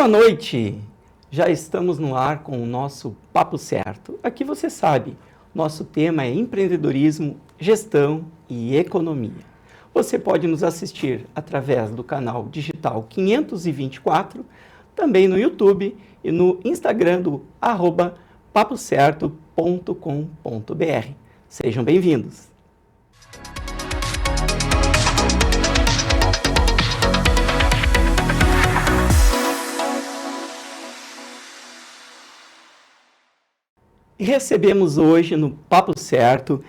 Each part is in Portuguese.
Boa noite! Já estamos no ar com o nosso Papo Certo. Aqui você sabe, nosso tema é empreendedorismo, gestão e economia. Você pode nos assistir através do canal digital 524, também no YouTube e no Instagram do @papocerto.com.br. Sejam bem-vindos! E recebemos hoje no Papo Certo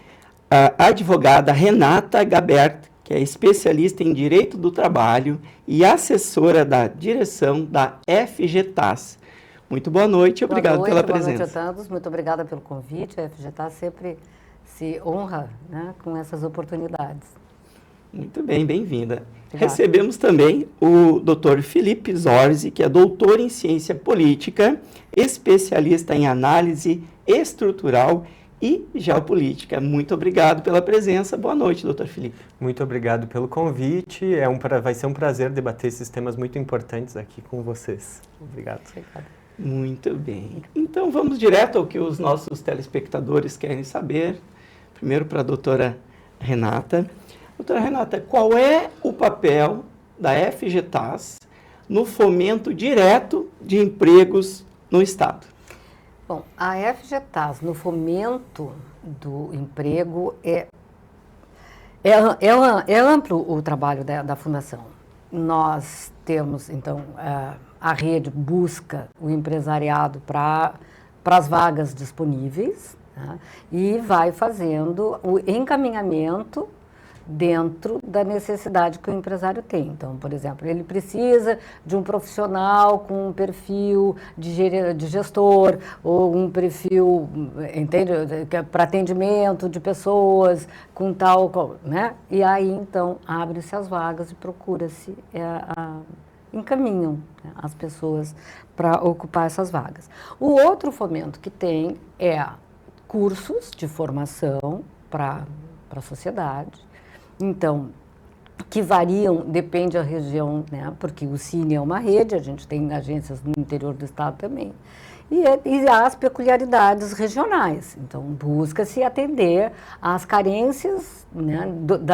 a advogada Renata Gabert, que é especialista em Direito do Trabalho e assessora da direção da FGTAS. Muito boa noite, obrigado pela presença. Boa noite a todos, muito obrigada pelo convite. A FGTAS sempre se honra, né, com essas oportunidades. Muito bem, bem-vinda. Recebemos também o Dr. Felipe Zorzi, que é doutor em Ciência Política, especialista em análise estrutural e geopolítica. Muito obrigado pela presença. Boa noite, doutor Felipe. Muito obrigado pelo convite. Vai ser um prazer debater esses temas muito importantes aqui com vocês. Obrigado. Muito bem. Então, vamos direto ao que os nossos telespectadores querem saber. Primeiro para a doutora Renata. Doutora Renata, qual é o papel da FGTAS no fomento direto de empregos no Estado? Bom, a FGTAS no fomento do emprego é amplo o trabalho da Fundação. Nós temos, então, a rede busca o empresariado para as vagas disponíveis, né, e vai fazendo o encaminhamento dentro da necessidade que o empresário tem. Então, por exemplo, ele precisa de um profissional com um perfil de gestor ou um perfil, entende, para atendimento de pessoas com tal, né? E aí, então, abre-se as vagas e procura-se, encaminham, né, as pessoas para ocupar essas vagas. O outro fomento que tem é cursos de formação para a sociedade. Então, que variam, depende da região, né? Porque o Cine é uma rede, a gente tem agências no interior do estado também. E há as peculiaridades regionais. Então, busca-se atender às carências, né,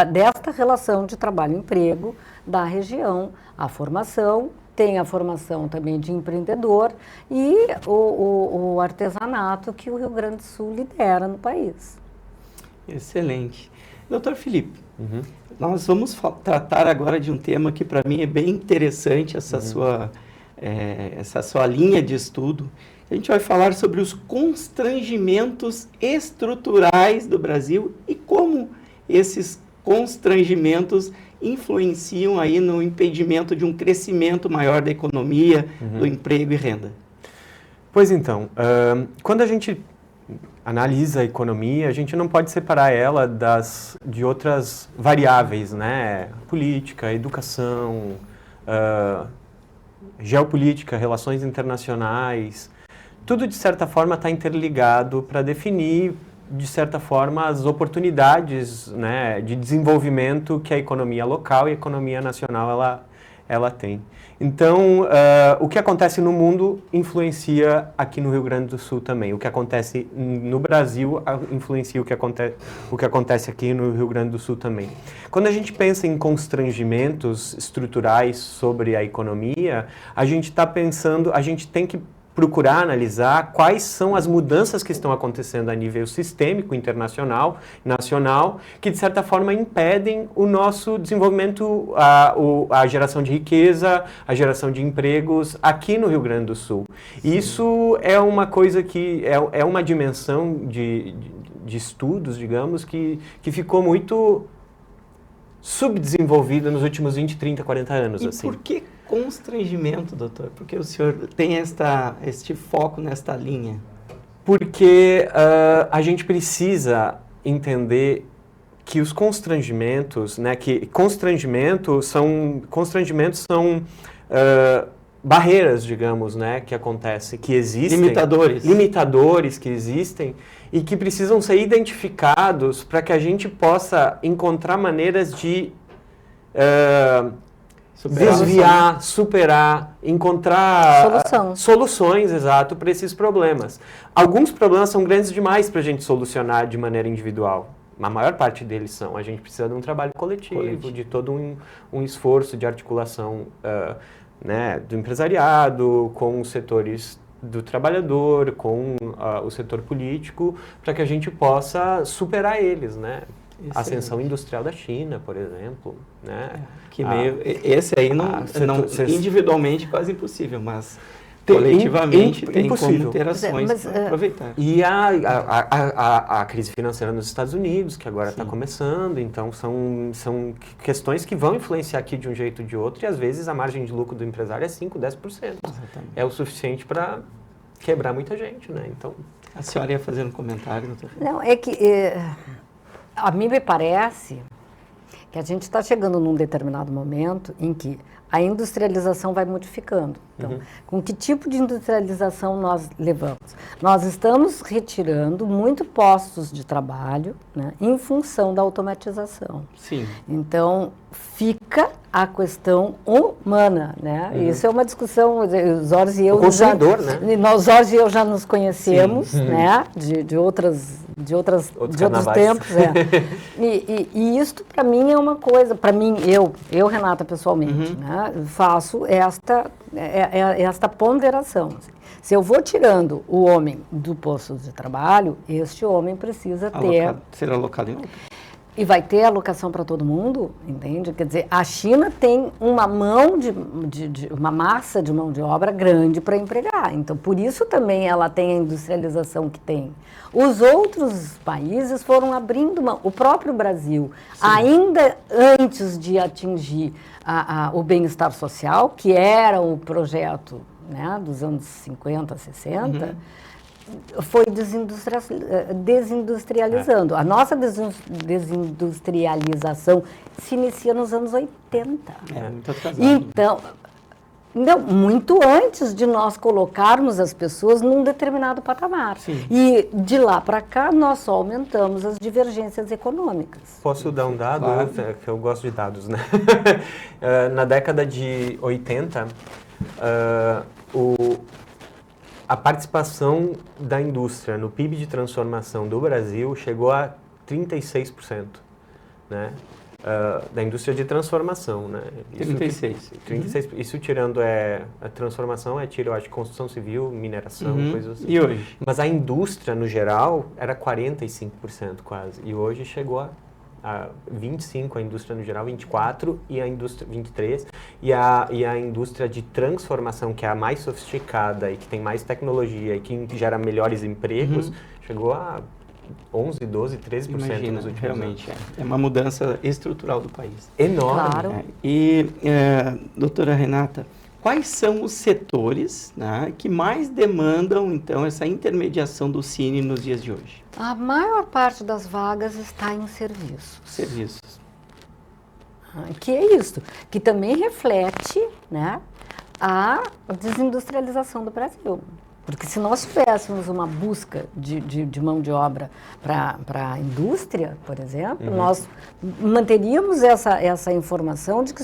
desta relação de trabalho-emprego da região. A formação, tem a formação também de empreendedor e o artesanato que o Rio Grande do Sul lidera no país. Excelente. Doutor Felipe, nós vamos tratar agora de um tema que para mim é bem interessante, essa sua linha de estudo. A gente vai falar sobre os constrangimentos estruturais do Brasil e como esses constrangimentos influenciam aí no impedimento de um crescimento maior da economia, do emprego e renda. Pois então, quando a gente analisa a economia, a gente não pode separar ela de outras variáveis, né? Política, educação, geopolítica, relações internacionais. Tudo, de certa forma, está interligado para definir, de certa forma, as oportunidades, né, de desenvolvimento que a economia local e a economia nacional ela tem. Então, o que acontece no mundo influencia aqui no Rio Grande do Sul também. O que acontece no Brasil influencia o que acontece aqui no Rio Grande do Sul também. Quando a gente pensa em constrangimentos estruturais sobre a economia, a gente tem que procurar analisar quais são as mudanças que estão acontecendo a nível sistêmico, internacional, nacional, que de certa forma impedem o nosso desenvolvimento, a geração de riqueza, a geração de empregos aqui no Rio Grande do Sul. Sim. Isso é uma coisa que é uma dimensão de estudos, digamos, que ficou muito subdesenvolvida nos últimos 20, 30, 40 anos. E assim. Por que constrangimento, doutor? Porque o senhor tem este foco nesta linha? Porque a gente precisa entender que os constrangimentos, né, constrangimentos são barreiras, digamos, né, que acontecem, que existem. Limitadores que existem e que precisam ser identificados para que a gente possa encontrar maneiras de desviar, superar, encontrar soluções, exato, para esses problemas. Alguns problemas são grandes demais para a gente solucionar de maneira individual. A maior parte deles são. A gente precisa de um trabalho coletivo. De todo um esforço de articulação né, do empresariado com os setores do trabalhador, com o setor político, para que a gente possa superar eles, né? A ascensão industrial da China, por exemplo, né? Esse aí não individualmente quase impossível, mas coletivamente tem como ter ações para aproveitar. E a crise financeira nos Estados Unidos, que agora está começando, então são questões que vão influenciar aqui de um jeito ou de outro, e às vezes a margem de lucro do empresário é 5%, 10%. Exatamente. É o suficiente para quebrar muita gente, né? Então, a senhora ia fazer um comentário, doutor? Não, é que a mim me parece que a gente está chegando num determinado momento em que a industrialização vai modificando. Então, com que tipo de industrialização nós levamos? Nós estamos retirando muito postos de trabalho, né, em função da automatização. Sim. Então, fica a questão humana, né? Isso é uma discussão, o Jorge e eu Jorge e eu já nos conhecemos, né? De outros tempos. E isto para mim é uma coisa, para mim, eu Renata pessoalmente, né, faço esta ponderação. Se eu vou tirando o homem do posto de trabalho, este homem precisa ser alocado em outro. E vai ter alocação para todo mundo, entende? Quer dizer, a China tem uma uma massa de mão de obra grande para empregar. Então, por isso também ela tem a industrialização que tem. Os outros países foram abrindo mão. O próprio Brasil, ainda antes de atingir o bem-estar social, que era o projeto, né, dos anos 50, 60, foi desindustrializando. A nossa desindustrialização se inicia nos anos 80. Muito atrasado. Então, muito antes de nós colocarmos as pessoas num determinado patamar. Sim. E de lá para cá, nós só aumentamos as divergências econômicas. Posso dar um dado? Claro. Que eu gosto de dados, né? Na década de 80, a participação da indústria no PIB de transformação do Brasil chegou a 36%, né? Da indústria de transformação, né? 36%. Isso tirando a transformação, tira, eu acho, construção civil, mineração, coisas assim. E hoje? Mas a indústria, no geral, era 45% quase. E hoje chegou a 25%, a indústria no geral, 24%, e a indústria 23%. E a indústria de transformação, que é a mais sofisticada e que tem mais tecnologia e que gera melhores empregos, chegou a 11%, 12%, 13% nos últimos realmente anos. É uma mudança estrutural do país. Enorme. Claro. E, doutora Renata, quais são os setores, né, que mais demandam, então, essa intermediação do Cine nos dias de hoje? A maior parte das vagas está em serviços. Serviços. Que é isso, que também reflete, né, a desindustrialização do Brasil. Porque se nós tivéssemos uma busca de mão de obra para a indústria, por exemplo, nós manteríamos essa informação de que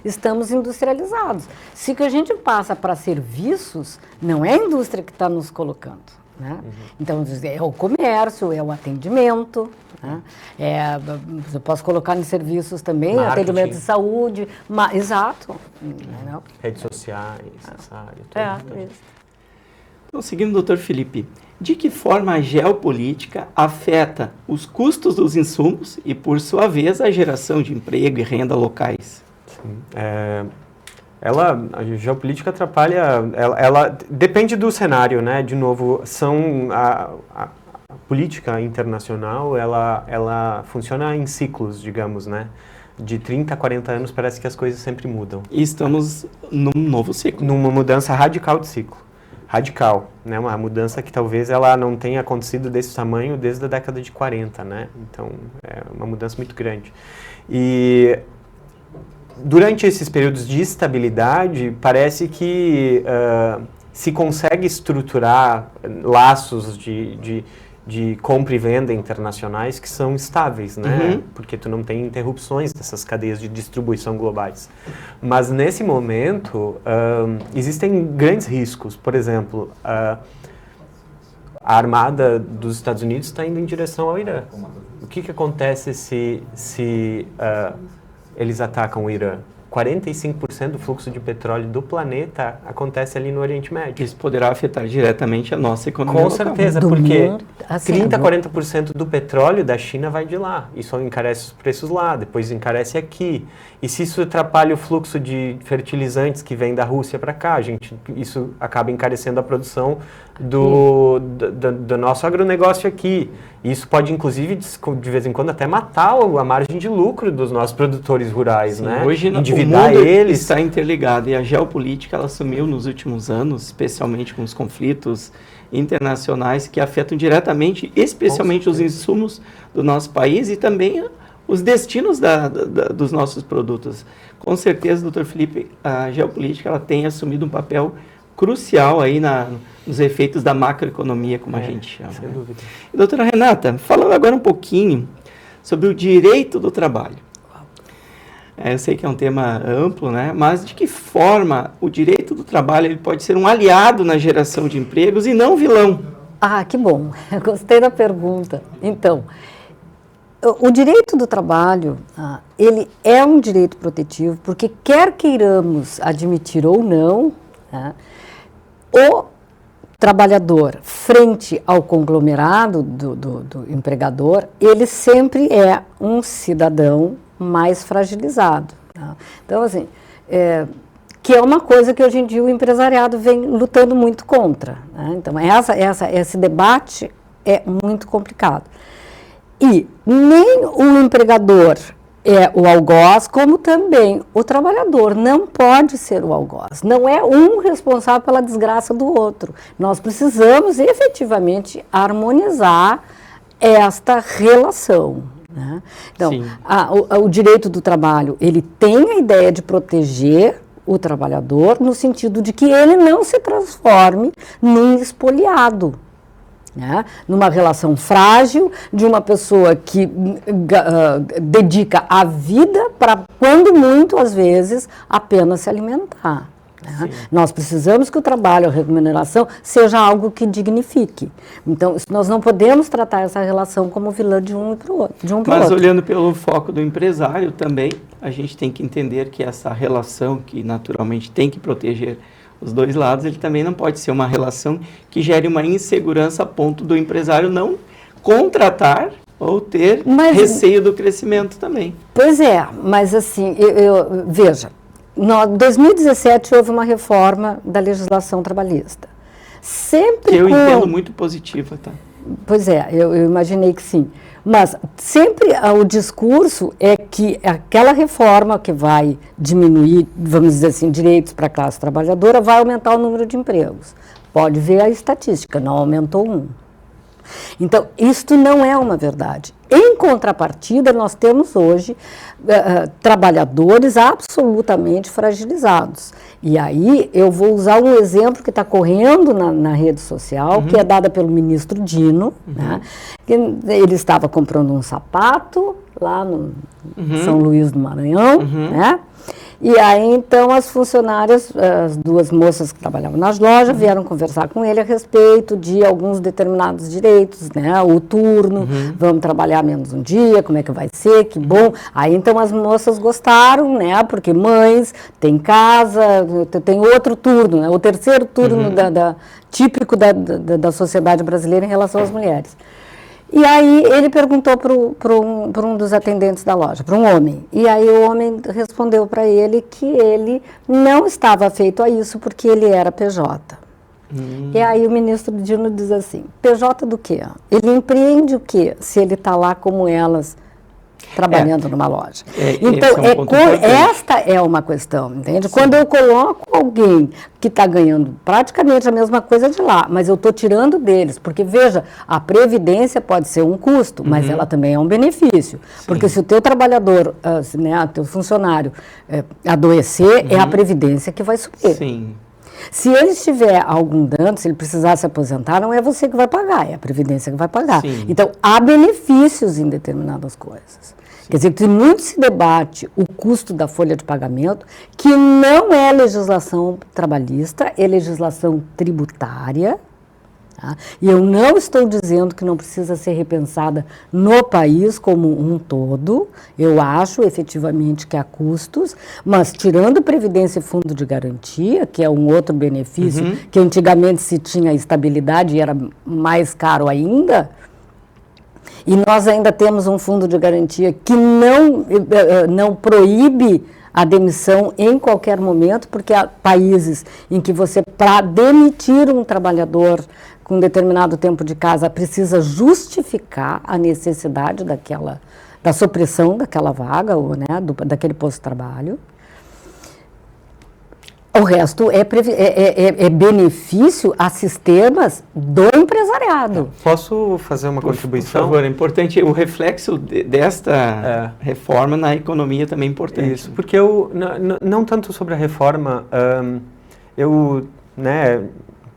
estamos industrializados. Se que a gente passa para serviços, não é a indústria que está nos colocando. Né? Então, é o comércio, é o atendimento. Né? Eu posso colocar em serviços também, atendimento de saúde. Exato. Redes sociais, essa área. Isso. Então, seguindo, doutor Felipe, de que forma a geopolítica afeta os custos dos insumos e, por sua vez, a geração de emprego e renda locais? Sim. A geopolítica atrapalha, ela depende do cenário, né? De novo, a política internacional, ela funciona em ciclos, digamos, né? De 30 a 40 anos parece que as coisas sempre mudam. E estamos num novo ciclo. Numa mudança radical de ciclo. Radical, né? Uma mudança que talvez ela não tenha acontecido desse tamanho desde a década de 40, né? Então, é uma mudança muito grande. E durante esses períodos de estabilidade, parece que se consegue estruturar laços de de compra e venda internacionais que são estáveis, né? Porque tu não tem interrupções dessas cadeias de distribuição globais. Mas nesse momento existem grandes riscos. Por exemplo, a armada dos Estados Unidos está indo em direção ao Irã. O que acontece se eles atacam o Irã? 45% do fluxo de petróleo do planeta acontece ali no Oriente Médio. Isso poderá afetar diretamente a nossa economia Com local. certeza, Do porque mundo, assim, 30%, 40% do petróleo da China vai de lá. Isso encarece os preços lá, depois encarece aqui. E se isso atrapalha o fluxo de fertilizantes que vem da Rússia para cá, isso acaba encarecendo a produção do nosso agronegócio aqui. Isso pode, inclusive, de vez em quando, até matar a margem de lucro dos nossos produtores rurais, Sim, né? hoje Endividar o mundo eles. está interligado e a geopolítica ela assumiu nos últimos anos, especialmente com os conflitos internacionais que afetam diretamente, especialmente os insumos do nosso país e também os destinos dos nossos produtos. Com certeza, doutor Felipe, a geopolítica ela tem assumido um papel crucial aí nos efeitos da macroeconomia, como a gente chama. Sem dúvida. E, doutora Renata, falando agora um pouquinho sobre o direito do trabalho. Eu sei que é um tema amplo, né? Mas de que forma o direito do trabalho ele pode ser um aliado na geração de empregos e não vilão? Ah, que bom. Eu gostei da pergunta. Então, o direito do trabalho, ele é um direito protetivo, porque quer queiramos admitir ou não, o trabalhador frente ao conglomerado do empregador, ele sempre é um cidadão mais fragilizado. Então, assim, que é uma coisa que hoje em dia o empresariado vem lutando muito contra. Então, esse debate é muito complicado. E nem o empregador é o algoz, como também o trabalhador não pode ser o algoz. Não é um responsável pela desgraça do outro. Nós precisamos efetivamente harmonizar esta relação. Né? Então, o direito do trabalho, ele tem a ideia de proteger o trabalhador no sentido de que ele não se transforme num espoliado. Né? Numa relação frágil de uma pessoa que dedica a vida para, quando muito, às vezes, apenas se alimentar. Né? Nós precisamos que o trabalho, a remuneração, seja algo que dignifique. Então, nós não podemos tratar essa relação como vilã de um para o outro. Mas olhando pelo foco do empresário também, a gente tem que entender que essa relação que naturalmente tem que proteger os dois lados, ele também não pode ser uma relação que gere uma insegurança a ponto do empresário não contratar ou ter receio do crescimento também. Pois é, mas assim, veja, em 2017 houve uma reforma da legislação trabalhista. Que eu entendo muito positiva, tá? Pois é, eu imaginei que sim. Mas sempre o discurso é que aquela reforma que vai diminuir, vamos dizer assim, direitos para a classe trabalhadora, vai aumentar o número de empregos. Pode ver a estatística, não aumentou um. Então, isto não é uma verdade. Em contrapartida, nós temos hoje trabalhadores absolutamente fragilizados. E aí eu vou usar um exemplo que está correndo na rede social, que é dada pelo ministro Dino. Né? Ele estava comprando um sapato lá no São Luís do Maranhão, né? E aí, então, as funcionárias, as duas moças que trabalhavam nas lojas, vieram conversar com ele a respeito de alguns determinados direitos, né? O turno, vamos trabalhar menos um dia, como é que vai ser, que bom. Aí, então, as moças gostaram, né? Porque mães, tem casa, tem outro turno, né? O terceiro turno típico da sociedade brasileira em relação às mulheres. E aí ele perguntou para um dos atendentes da loja, para um homem. E aí o homem respondeu para ele que ele não estava afeito a isso porque ele era PJ. E aí o ministro Dino diz assim, PJ do quê? Ele empreende o quê se ele está lá como elas, trabalhando numa loja? Então, esta é uma questão, entende? Sim. Quando eu coloco alguém que está ganhando praticamente a mesma coisa de lá, mas eu estou tirando deles, porque, veja, a previdência pode ser um custo, mas ela também é um benefício. Sim. Porque se o teu trabalhador, o teu funcionário adoecer, é a previdência que vai subir. Sim. Se ele tiver algum dano, se ele precisar se aposentar, não é você que vai pagar, é a Previdência que vai pagar. Sim. Então, há benefícios em determinadas coisas. Quer dizer, que muito se debate o custo da folha de pagamento, que não é legislação trabalhista, é legislação tributária. Tá? E eu não estou dizendo que não precisa ser repensada no país como um todo. Eu acho efetivamente que há custos, mas tirando Previdência e Fundo de Garantia, que é um outro benefício, que antigamente se tinha estabilidade e era mais caro ainda, e nós ainda temos um fundo de garantia que não proíbe a demissão em qualquer momento, porque há países em que você, para demitir um trabalhador com determinado tempo de casa, precisa justificar a necessidade da supressão daquela vaga, ou, né, daquele posto de trabalho. O resto é benefício a sistemas do empresariado. Posso fazer uma contribuição? Por favor, é importante. O reflexo desta reforma na economia também é importante. Isso, porque eu, não tanto sobre a reforma, eu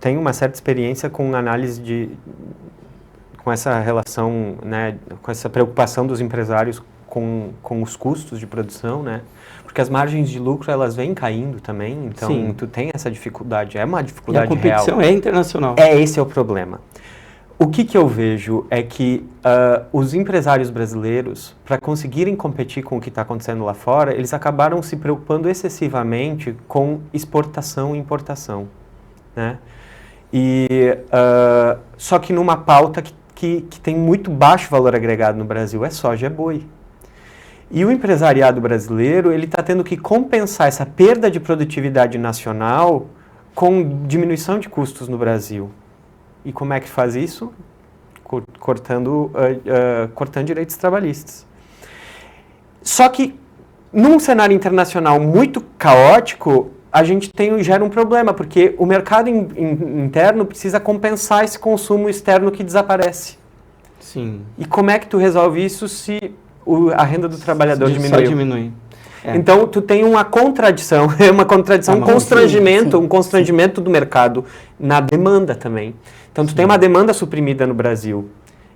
tenho uma certa experiência com análise com essa relação, com essa preocupação dos empresários com os custos de produção, porque as margens de lucro, elas vêm caindo também, então Sim. tu tem essa dificuldade, é uma dificuldade real. E a competição é internacional. Esse é o problema. O que eu vejo é que os empresários brasileiros, para conseguirem competir com o que está acontecendo lá fora, eles acabaram se preocupando excessivamente com exportação e importação, só que numa pauta que tem muito baixo valor agregado no Brasil, é soja, é boi. E o empresariado brasileiro, ele está tendo que compensar essa perda de produtividade nacional com diminuição de custos no Brasil. E como é que faz isso? Cortando direitos trabalhistas. Só que, num cenário internacional muito caótico, a gente gera um problema, porque o mercado interno precisa compensar esse consumo externo que desaparece. Sim. E como é que tu resolve isso se a renda do trabalhador Só diminui. Então, tu tem uma contradição, um constrangimento, sim. Um constrangimento do mercado na demanda também. Então, tu tem uma demanda suprimida no Brasil.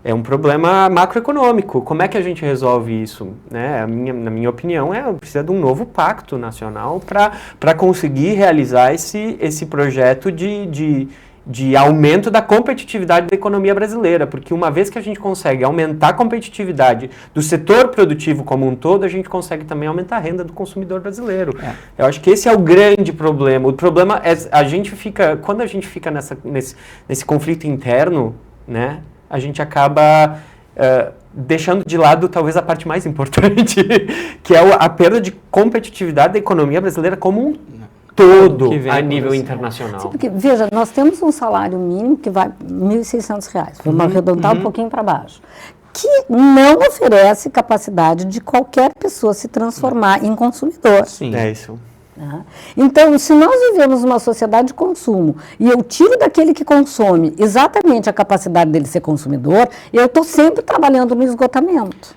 É um problema macroeconômico. Como é que a gente resolve isso? Na minha opinião, precisa de um novo pacto nacional para conseguir realizar esse projeto de aumento da competitividade da economia brasileira, porque uma vez que a gente consegue aumentar a competitividade do setor produtivo como um todo, a gente consegue também aumentar a renda do consumidor brasileiro. Eu acho que esse é o grande problema. O problema é quando a gente fica nesse conflito interno, a gente acaba deixando de lado talvez a parte mais importante, que é a perda de competitividade da economia brasileira como um todo a nível internacional. Sim, porque, veja, nós temos um salário mínimo que vai R$ 1.600, vamos arredondar um pouquinho para baixo, que não oferece capacidade de qualquer pessoa se transformar em consumidor. Sim. É isso. Então, se nós vivemos uma sociedade de consumo e eu tiro daquele que consome exatamente a capacidade dele ser consumidor, eu estou sempre trabalhando no esgotamento.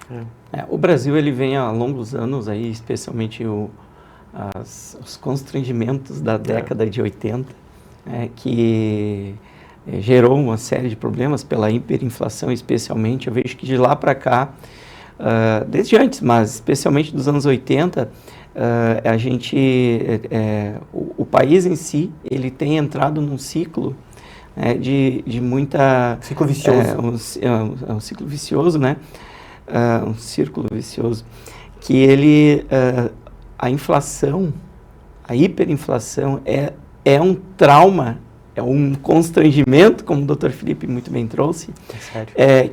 O Brasil, ele vem há longos anos, aí, especialmente os constrangimentos da década de 80, que gerou uma série de problemas pela hiperinflação, especialmente. Eu vejo que de lá para cá, desde antes, mas especialmente dos anos 80, o país em si, ele tem entrado num ciclo de muita... Ciclo vicioso. Um ciclo vicioso, um círculo vicioso, que ele... a inflação, a hiperinflação é um trauma, é um constrangimento, como o Dr. Felipe muito bem trouxe,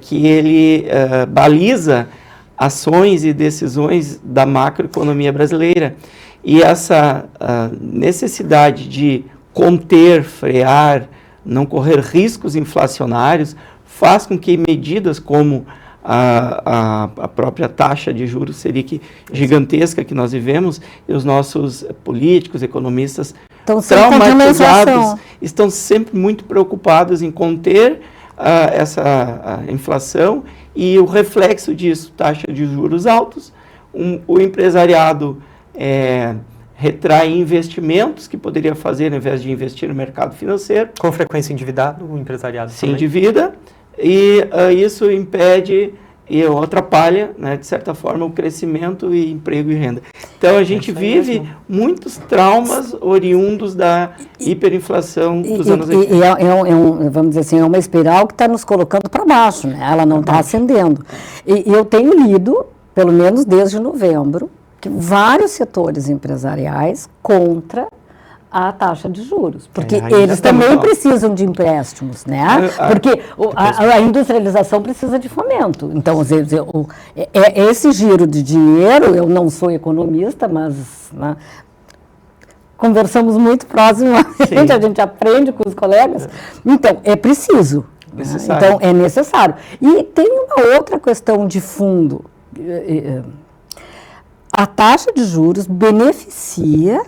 que ele baliza ações e decisões da macroeconomia brasileira. E essa necessidade de conter, frear, não correr riscos inflacionários, faz com que medidas como a própria taxa de juros Selic gigantesca que nós vivemos, e os nossos políticos, economistas traumatizados, estão sempre muito preocupados em conter essa inflação e o reflexo disso, taxa de juros altos, o empresariado retrai investimentos que poderia fazer ao invés de investir no mercado financeiro. Com frequência endividado, o empresariado Se também. endivida, e isso impede ou atrapalha, né, de certa forma, o crescimento e emprego e renda. Então, a gente vive muitos traumas oriundos da hiperinflação dos anos 80. Vamos dizer assim, é uma espiral que está nos colocando para baixo, né? Ela não está ascendendo. E eu tenho lido, pelo menos desde novembro, que vários setores empresariais contra a taxa de juros, porque eles também precisam de empréstimos, né? Porque a industrialização precisa de fomento. Então, esse giro de dinheiro, eu não sou economista, mas né, conversamos muito proximamente, a gente aprende com os colegas. Então, é preciso. Né? Então, é necessário. E tem uma outra questão de fundo. A taxa de juros beneficia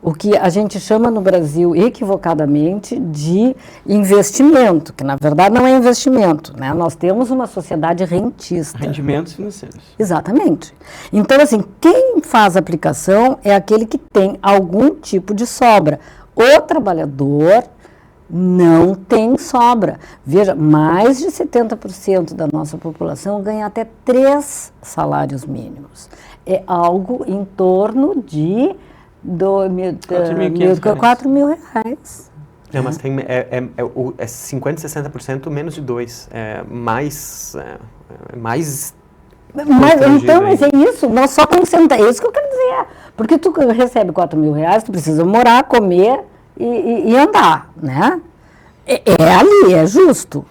o que a gente chama no Brasil equivocadamente de investimento, que na verdade não é investimento, né? Nós temos uma sociedade rentista. Rendimentos financeiros. Exatamente. Então, assim, quem faz aplicação é aquele que tem algum tipo de sobra. O trabalhador não tem sobra. Veja, mais de 70% da nossa população ganha até 3 salários mínimos. É algo em torno de 4 mil reais. Não, mas tem, é 50%, 60% menos de 2. Mais mas então, mas é isso, nós só concentramos. É isso que eu quero dizer. Porque tu recebe 4 mil reais, tu precisa morar, comer e andar, né? É ali, é justo.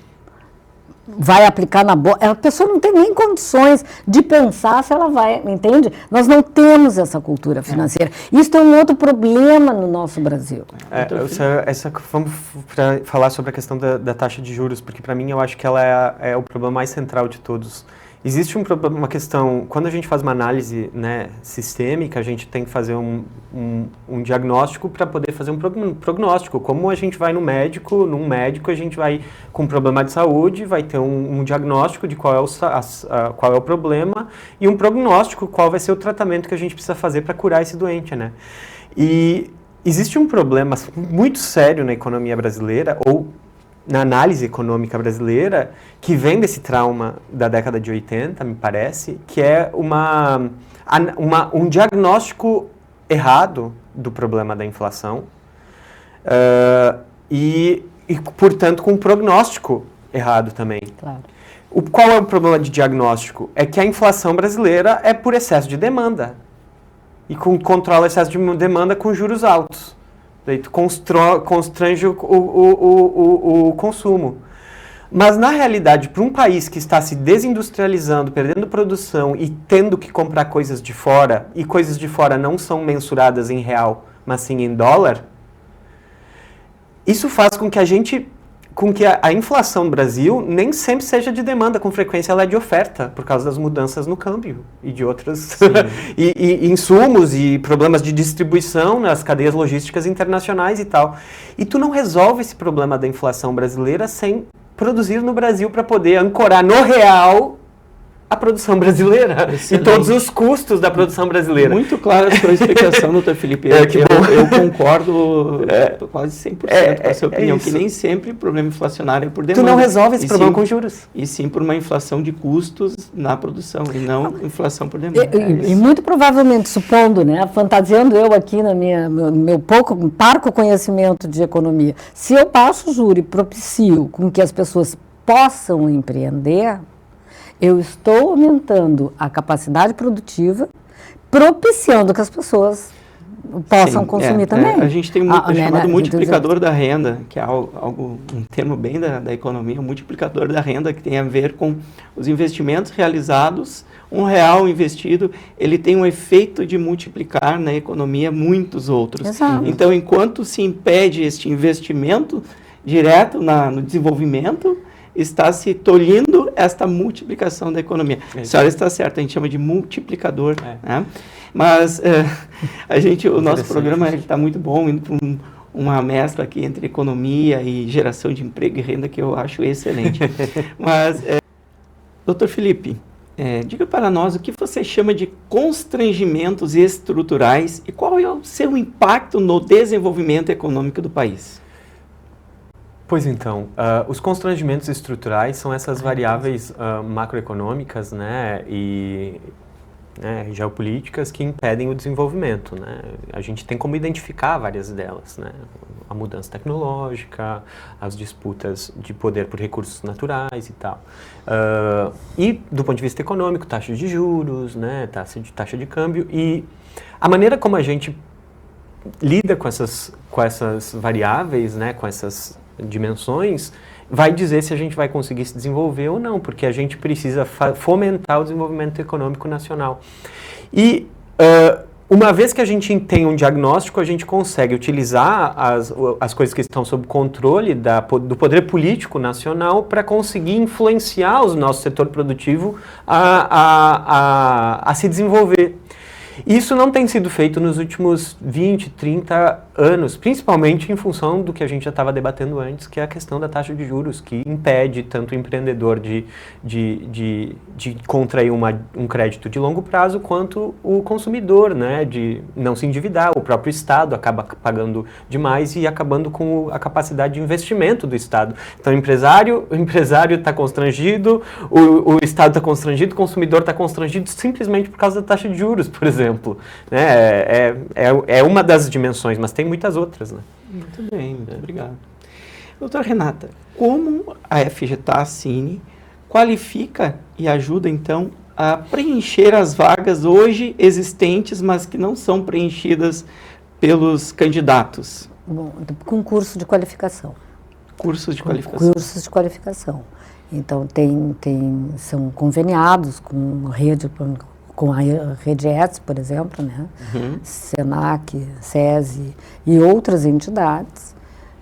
Vai aplicar na boa. A pessoa não tem nem condições de pensar se ela vai, entende? Nós não temos essa cultura financeira. Isso é um outro problema no nosso Brasil. Vamos falar sobre a questão da taxa de juros, porque para mim eu acho que ela é o problema mais central de todos. Existe uma questão, quando a gente faz uma análise, né, sistêmica, a gente tem que fazer um diagnóstico para poder fazer um prognóstico. Como a gente vai num médico, a gente vai com um problema de saúde, vai ter um diagnóstico de qual é o problema e um prognóstico, qual vai ser o tratamento que a gente precisa fazer para curar esse doente, né? E existe um problema muito sério na economia brasileira, ou na análise econômica brasileira, que vem desse trauma da década de 80, me parece, que é um diagnóstico errado do problema da inflação e, portanto, com um prognóstico errado também. Claro. Qual é o problema de diagnóstico? É que a inflação brasileira é por excesso de demanda e controla o excesso de demanda com juros altos. Daí tu constrange o consumo. Mas, na realidade, para um país que está se desindustrializando, perdendo produção e tendo que comprar coisas de fora, e coisas de fora não são mensuradas em real, mas sim em dólar, isso faz com que a inflação no Brasil nem sempre seja de demanda, com frequência ela é de oferta, por causa das mudanças no câmbio e de outras e insumos e problemas de distribuição nas cadeias logísticas internacionais e tal. E tu não resolve esse problema da inflação brasileira sem produzir no Brasil para poder ancorar no real a produção brasileira. Excelente. E todos os custos da produção brasileira. Muito clara a sua explicação, doutor Felipe. Eu concordo quase 100% com a sua opinião, que nem sempre o problema inflacionário é por demanda. Tu não resolve esse problema com juros. E sim por uma inflação de custos na produção, e não inflação por demanda. E muito provavelmente, supondo, né, fantasiando eu aqui no meu parco conhecimento de economia, se eu passo juro e propicio com que as pessoas possam empreender, eu estou aumentando a capacidade produtiva, propiciando que as pessoas possam consumir também. A gente tem o chamado multiplicador da renda, que é um termo bem da economia, um multiplicador da renda que tem a ver com os investimentos realizados. R$1 investido, ele tem um efeito de multiplicar na economia muitos outros. Exato. Então, enquanto se impede este investimento direto no desenvolvimento, está se tolhindo esta multiplicação da economia. A senhora está certa, a gente chama de multiplicador. Né? Mas o nosso programa está muito bom, indo para uma mescla aqui entre economia e geração de emprego e renda, que eu acho excelente. Mas, doutor Felipe, diga para nós o que você chama de constrangimentos estruturais e qual é o seu impacto no desenvolvimento econômico do país. Pois então, os constrangimentos estruturais são essas variáveis macroeconômicas, né, e geopolíticas que impedem o desenvolvimento, né? A gente tem como identificar várias delas, né? A mudança tecnológica, as disputas de poder por recursos naturais e tal. E do ponto de vista econômico, taxa de juros, né? Taxa de câmbio, e a maneira como a gente lida com essas variáveis, né? Com essas dimensões, vai dizer se a gente vai conseguir se desenvolver ou não, porque a gente precisa fomentar o desenvolvimento econômico nacional. E uma vez que a gente tem um diagnóstico, a gente consegue utilizar as coisas que estão sob controle do poder político nacional para conseguir influenciar o nosso setor produtivo a se desenvolver. Isso não tem sido feito nos últimos 20, 30 anos, principalmente em função do que a gente já estava debatendo antes, que é a questão da taxa de juros, que impede tanto o empreendedor de contrair um crédito de longo prazo, quanto o consumidor, né, de não se endividar. O próprio Estado acaba pagando demais e acabando com a capacidade de investimento do Estado. Então, o empresário está constrangido, o Estado está constrangido, o consumidor está constrangido simplesmente por causa da taxa de juros, por exemplo. Né? É uma das dimensões, mas tem muitas outras. Né? Muito bem, muito obrigado. Doutora Renata, como a FGTAS-Cine qualifica e ajuda, então, a preencher as vagas hoje existentes, mas que não são preenchidas pelos candidatos? Bom, com curso de qualificação. Cursos de qualificação. Cursos de qualificação. Então, são conveniados com a Rede ETS, por exemplo, né? Senac, SESI e outras entidades,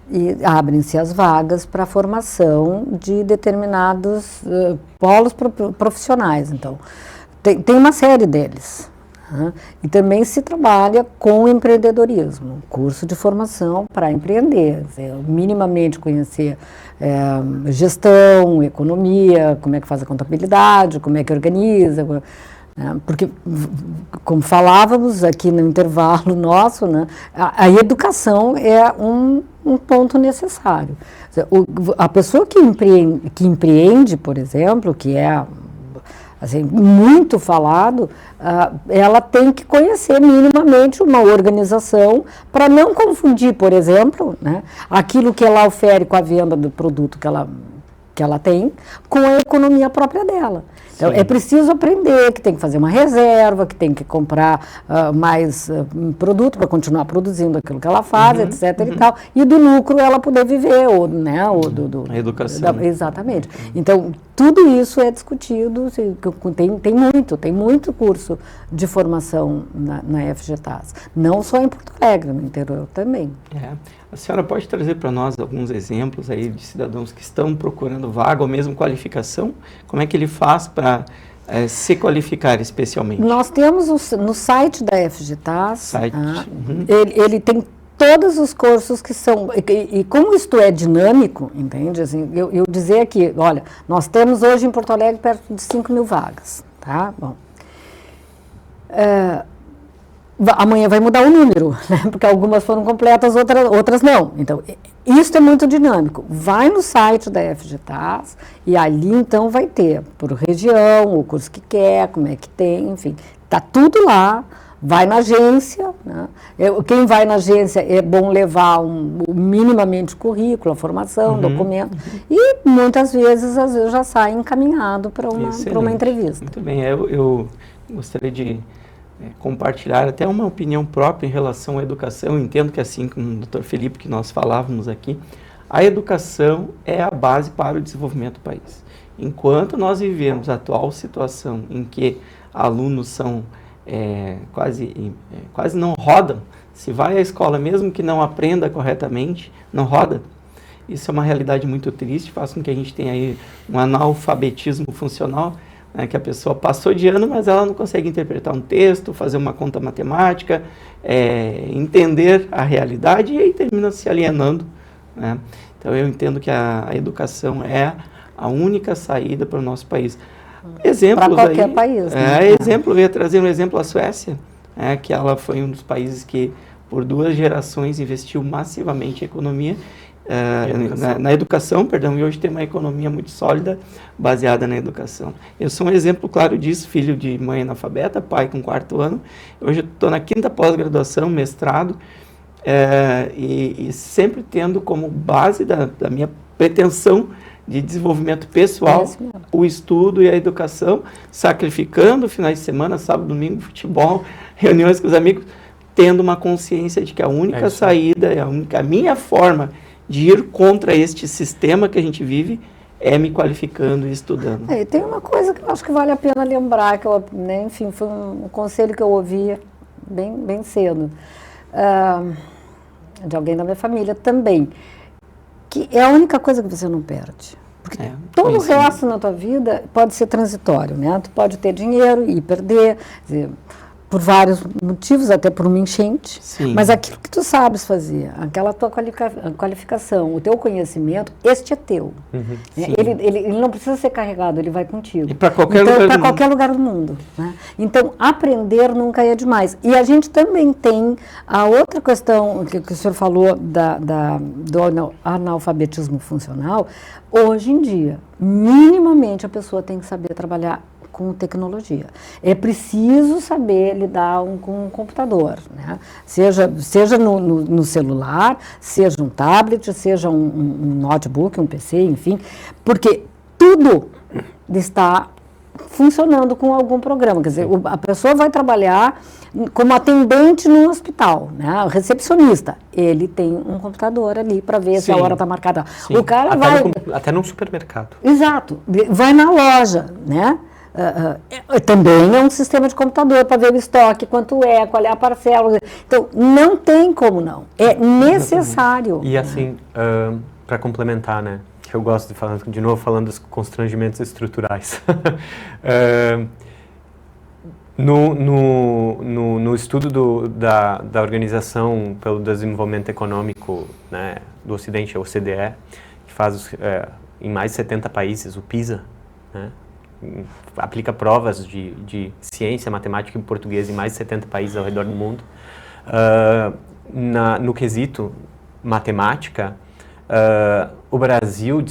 e abrem-se as vagas para a formação de determinados polos profissionais. Então, tem uma série deles. Né? E também se trabalha com empreendedorismo, curso de formação para empreender, minimamente conhecer gestão, economia, como é que faz a contabilidade, como é que organiza. Porque, como falávamos aqui no intervalo nosso, né, a educação é um ponto necessário. A pessoa que empreende, por exemplo, que é assim, muito falado, ela tem que conhecer minimamente uma organização para não confundir, por exemplo, né, aquilo que ela ofere com a venda do produto que ela tem com a economia própria dela. Então, é preciso aprender que tem que fazer uma reserva, que tem que comprar mais produto para continuar produzindo aquilo que ela faz, etc. E tal. E do lucro ela poder viver, a educação. Exatamente. Então, tudo isso é discutido, tem muito curso de formação na FGTAS. Não só em Porto Alegre, no interior também. A senhora pode trazer para nós alguns exemplos aí de cidadãos que estão procurando vaga ou mesmo qualificação? Como é que ele faz para se qualificar especialmente? Nós temos no site da FGTAS, ele tem todos os cursos que são, e como isto é dinâmico, entende? Assim, eu dizer aqui, olha, nós temos hoje em Porto Alegre perto de 5.000 vagas, tá? Bom, amanhã vai mudar o número, né? Porque algumas foram completas, outras não. Então, isso é muito dinâmico. Vai no site da FGTAS e ali, então, vai ter por região, o curso que quer, como é que tem, enfim. Está tudo lá. Vai na agência, né? Quem vai na agência é bom levar minimamente currículo, a formação, documento, e muitas vezes já sai encaminhado para uma entrevista. Muito bem, eu gostaria de compartilhar até uma opinião própria em relação à educação. Eu entendo que, assim como o Dr. Felipe, que nós falávamos aqui, a educação é a base para o desenvolvimento do país. Enquanto nós vivemos a atual situação em que alunos são quase não rodam, se vai à escola mesmo que não aprenda corretamente, não roda. Isso é uma realidade muito triste, faz com que a gente tenha aí um analfabetismo funcional, né, que a pessoa passou de ano, mas ela não consegue interpretar um texto, fazer uma conta matemática, entender a realidade, e aí termina se alienando. Né? Então eu entendo que a educação é a única saída para o nosso país. Exemplos para qualquer aí, país. Né? Exemplo, eu ia trazer um exemplo, a Suécia, que ela foi um dos países que, por 2 gerações, investiu massivamente em economia, na educação, perdão, e hoje tem uma economia muito sólida, baseada na educação. Eu sou um exemplo claro disso, filho de mãe analfabeta, pai com 4º ano, hoje estou na 5ª pós-graduação, mestrado, e sempre tendo como base da minha pretensão de desenvolvimento pessoal, o estudo e a educação, sacrificando finais de semana, sábado, domingo, futebol, reuniões com os amigos, tendo uma consciência de que a única saída, a minha forma de ir contra este sistema que a gente vive é me qualificando e estudando. Tem uma coisa que eu acho que vale a pena lembrar, que eu, né, enfim, foi um conselho que eu ouvi bem cedo, de alguém da minha família também, que é a única coisa que você não perde. Porque todo o resto na tua vida pode ser transitório, né? Tu pode ter dinheiro e perder, quer dizer, por vários motivos, até por uma enchente, mas aquilo que tu sabes fazer, aquela tua qualificação, o teu conhecimento, este é teu. Ele não precisa ser carregado, ele vai contigo. E para qualquer lugar do mundo. Né? Então, aprender nunca é demais. E a gente também tem a outra questão que o senhor falou do analfabetismo funcional. Hoje em dia, minimamente a pessoa tem que saber trabalhar com tecnologia. É preciso saber lidar com um computador, né? Seja no celular, seja um tablet, seja um notebook, um PC, enfim, porque tudo está funcionando com algum programa. Quer dizer, a pessoa vai trabalhar como atendente num hospital, né? O recepcionista, ele tem um computador ali para ver se a hora está marcada. O cara até num supermercado. Exato. Vai na loja, né? Também é um sistema de computador para ver o estoque, quanto qual é a parcela. Então, não tem como não. É necessário. E assim, para complementar, né? Que eu gosto de falar, de novo, falando dos constrangimentos estruturais. No estudo da Organização pelo Desenvolvimento Econômico, né, do Ocidente, a OCDE, que faz em mais de 70 países, o PISA, né? Aplica provas de ciência, matemática e português em mais de 70 países ao redor do mundo. No quesito matemática, o Brasil,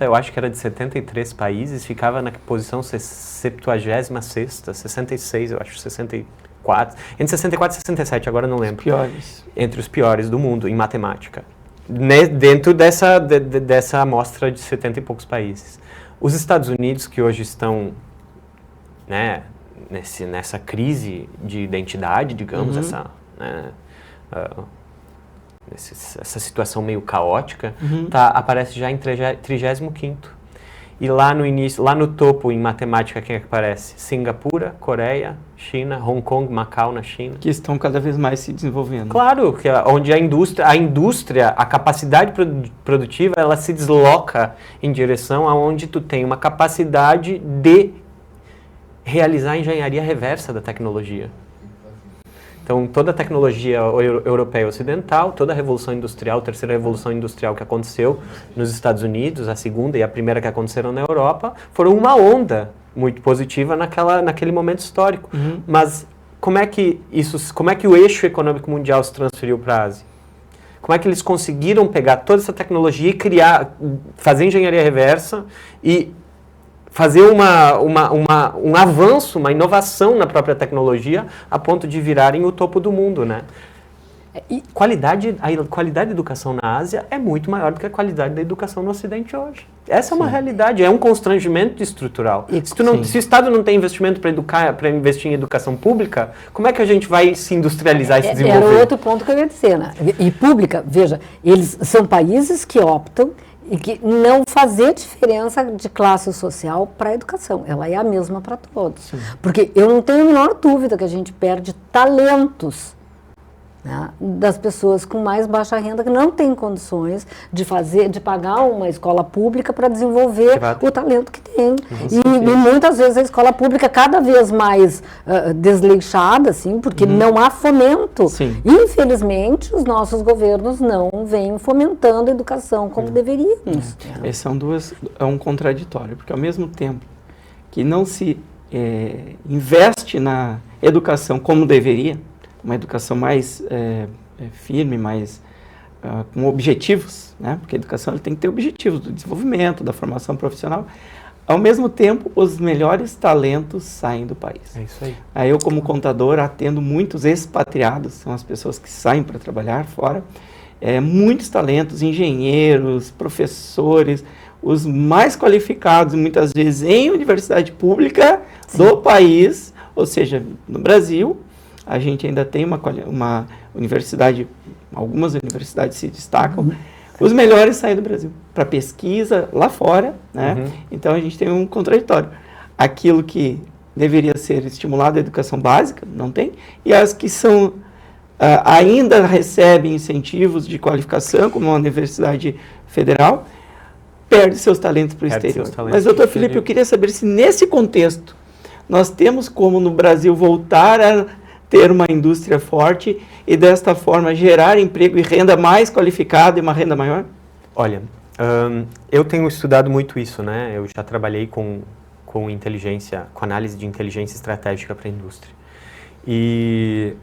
eu acho que era de 73 países, ficava na posição 76ª, 66, eu acho, 64, entre 64 e 67, agora não lembro. Piores. Entre os piores do mundo em matemática, dentro dessa amostra de 70 e poucos países. Os Estados Unidos, que hoje estão, né, nessa crise de identidade, digamos, essa situação meio caótica, aparece já em 35º. E lá no início, lá no topo em matemática, quem é que aparece? Singapura, Coreia, China, Hong Kong, Macau na China. Que estão cada vez mais se desenvolvendo. Claro, que onde a indústria, a capacidade produtiva, ela se desloca em direção aonde tu tem uma capacidade de realizar a engenharia reversa da tecnologia. Então, toda a tecnologia europeia e ocidental, toda a Revolução Industrial, a terceira Revolução Industrial que aconteceu nos Estados Unidos, a segunda e a primeira que aconteceram na Europa, foram uma onda muito positiva naquele momento histórico. Mas como é que o eixo econômico mundial se transferiu para a Ásia? Como é que eles conseguiram pegar toda essa tecnologia e fazer engenharia reversa e fazer um avanço, uma inovação na própria tecnologia a ponto de virarem o topo do mundo, né? E a qualidade da educação na Ásia é muito maior do que a qualidade da educação no Ocidente hoje. Essa é uma realidade, é um constrangimento estrutural. Se o Estado não tem investimento para investir em educação pública, como é que a gente vai se industrializar e se desenvolver? Era outro ponto que eu ia dizer, né? E pública, veja, eles são países que optam e que não fazer diferença de classe social para a educação. Ela é a mesma para todos. Porque eu não tenho a menor dúvida que a gente perde talentos, né, das pessoas com mais baixa renda que não têm condições de pagar uma escola pública para desenvolver o talento que tem. E muitas vezes a escola pública é cada vez mais desleixada, assim, porque não há fomento. Infelizmente, os nossos governos não vêm fomentando a educação como deveríamos. Esse é um contraditório, porque ao mesmo tempo que não se investe na educação como deveria, uma educação mais firme, mais com objetivos, né? Porque a educação tem que ter objetivos do desenvolvimento, da formação profissional. Ao mesmo tempo, os melhores talentos saem do país. É isso aí. Aí eu, como contador, atendo muitos expatriados, são as pessoas que saem para trabalhar fora. Muitos talentos, engenheiros, professores, os mais qualificados, muitas vezes em universidade pública do país, ou seja, no Brasil, a gente ainda tem uma universidade, algumas universidades se destacam, os melhores saem do Brasil para pesquisa lá fora, né? Então a gente tem um contraditório. Aquilo que deveria ser estimulado a educação básica, não tem, e as que são ainda recebem incentivos de qualificação, como a Universidade Federal, perde seus talentos para o exterior. Mas, doutor Felipe, eu queria saber se nesse contexto nós temos como no Brasil voltar a ter uma indústria forte e desta forma gerar emprego e renda mais qualificada e uma renda maior? Olha, eu tenho estudado muito isso, né? Eu já trabalhei com inteligência, com análise de inteligência estratégica para a indústria. E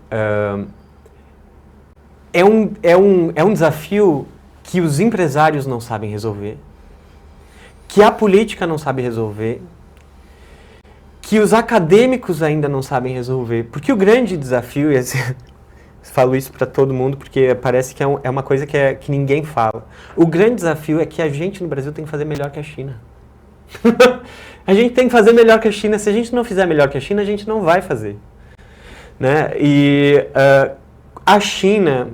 é um desafio que os empresários não sabem resolver, que a política não sabe resolver, que os acadêmicos ainda não sabem resolver. Porque o grande desafio, e falo isso para todo mundo porque parece que é uma coisa que ninguém fala. O grande desafio é que a gente no Brasil tem que fazer melhor que a China. A gente tem que fazer melhor que a China. Se a gente não fizer melhor que a China, a gente não vai fazer. Né? E a China,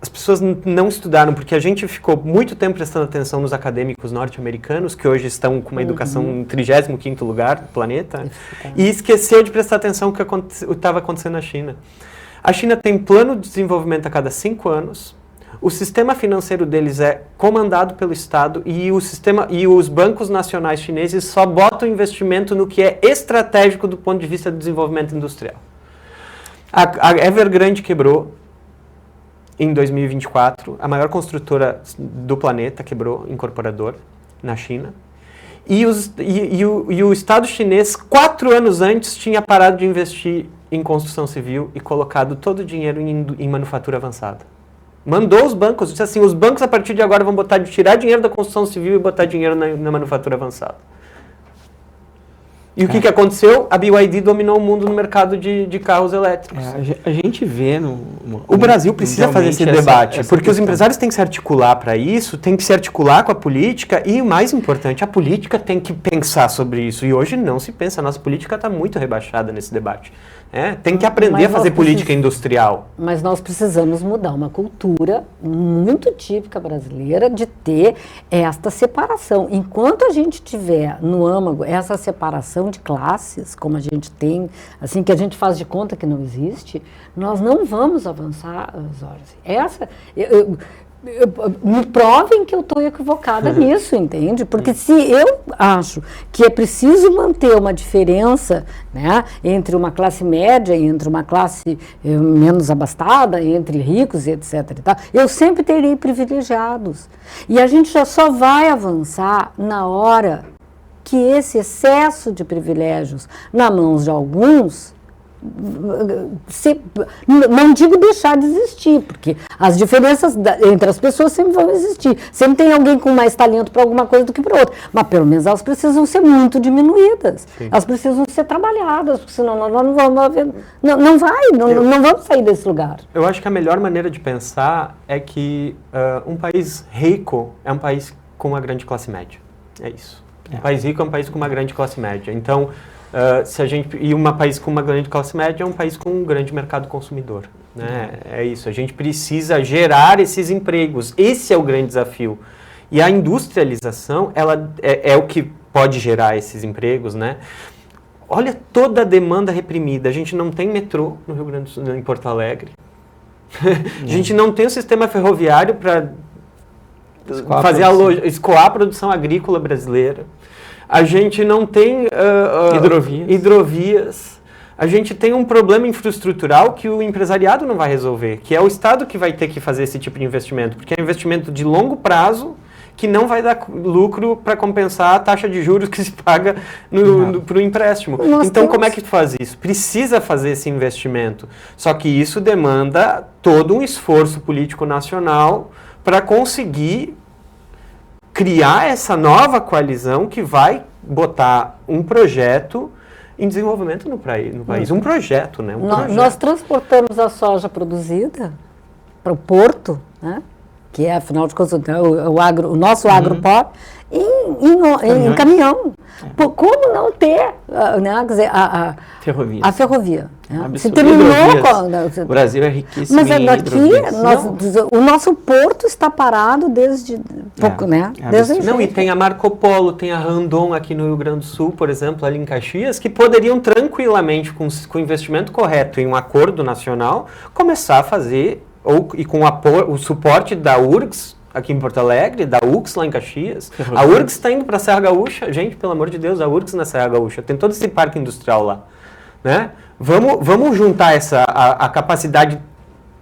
as pessoas não estudaram, porque a gente ficou muito tempo prestando atenção nos acadêmicos norte-americanos, que hoje estão com uma educação em 35º lugar do planeta, e esqueceu de prestar atenção no que estava acontecendo na China. A China tem plano de desenvolvimento a cada 5 anos, o sistema financeiro deles é comandado pelo Estado e os bancos nacionais chineses só botam investimento no que é estratégico do ponto de vista do desenvolvimento industrial. A Evergrande quebrou em 2024, a maior construtora do planeta quebrou, incorporadora, na China. E o Estado chinês, 4 anos antes, tinha parado de investir em construção civil e colocado todo o dinheiro em manufatura avançada. Mandou os bancos, disse assim, os bancos a partir de agora vão tirar dinheiro da construção civil e botar dinheiro na manufatura avançada. E o que aconteceu? A BYD dominou o mundo no mercado de carros elétricos. A gente vê o Brasil precisa fazer esse debate, porque os empresários têm que se articular para isso, têm que se articular com a política e, o mais importante, a política tem que pensar sobre isso. E hoje não se pensa, a nossa política está muito rebaixada nesse debate. Tem que aprender a fazer política industrial. Mas nós precisamos mudar uma cultura muito típica brasileira de ter esta separação. Enquanto a gente tiver no âmago essa separação de classes, como a gente tem, assim que a gente faz de conta que não existe, nós não vamos avançar, Zorzi. Me provem que eu estou equivocada nisso, entende? Porque se eu acho que é preciso manter uma diferença, né, entre uma classe média e entre uma classe menos abastada, entre ricos e etc. e tal, eu sempre terei privilegiados. E a gente já só vai avançar na hora que esse excesso de privilégios na mãos de alguns não digo deixar de existir, porque as diferenças entre as pessoas sempre vão existir. Sempre tem alguém com mais talento para alguma coisa do que para outra. Mas pelo menos elas precisam ser muito diminuídas. Sim. Elas precisam ser trabalhadas, porque senão nós não vamos haver. Não vamos sair desse lugar. Eu acho que a melhor maneira de pensar é que um país rico é um país com uma grande classe média. É isso. Um país rico é um país com uma grande classe média. Então, e um país com uma grande classe média é um país com um grande mercado consumidor. Né? É isso, a gente precisa gerar esses empregos, esse é o grande desafio. E a industrialização, ela é o que pode gerar esses empregos, né? Olha toda a demanda reprimida, a gente não tem metrô no Rio Grande do Sul, em Porto Alegre, a gente não tem o sistema ferroviário para escoar a produção agrícola brasileira. A gente não tem hidrovias. A gente tem um problema infraestrutural que o empresariado não vai resolver, que é o Estado que vai ter que fazer esse tipo de investimento, porque é um investimento de longo prazo que não vai dar lucro para compensar a taxa de juros que se paga para o empréstimo. Então, como é que tu faz isso? Precisa fazer esse investimento. Só que isso demanda todo um esforço político nacional para conseguir criar essa nova coalizão que vai botar um projeto em desenvolvimento no país. Um projeto, né? Nós transportamos a soja produzida para o porto, né? Que é, afinal de contas, o nosso agroport, em caminhão. Pô, como não ter, né, quer dizer, a ferrovia? Né? Se terminou o Brasil é riquíssimo em hidrovias. O nosso porto está parado desde pouco, né? E tem a Marco Polo, tem a Randon aqui no Rio Grande do Sul, por exemplo, ali em Caxias, que poderiam tranquilamente, com o investimento correto em um acordo nacional, começar a fazer, e com o suporte da URGS, aqui em Porto Alegre, da URGS lá em Caxias. A URGS está indo para a Serra Gaúcha. Gente, pelo amor de Deus, a URGS na Serra Gaúcha. Tem todo esse parque industrial lá. Né? Vamos juntar a capacidade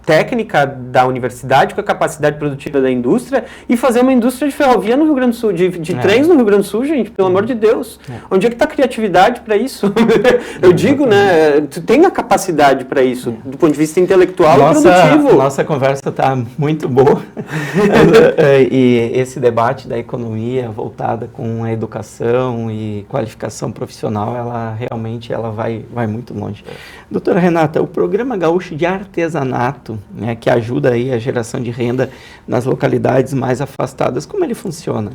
técnica da universidade com a capacidade produtiva da indústria e fazer uma indústria de ferrovia no Rio Grande do Sul, de trens no Rio Grande do Sul, gente, pelo amor de Deus. Onde é que está a criatividade para isso? Eu digo, né, tu tem a capacidade para isso, do ponto de vista intelectual e produtivo. Nossa conversa está muito boa e esse debate da economia voltada com a educação e qualificação profissional, ela realmente vai muito longe. Doutora Renata, o Programa Gaúcho de Artesanato, né, que ajuda aí a geração de renda nas localidades mais afastadas, como ele funciona?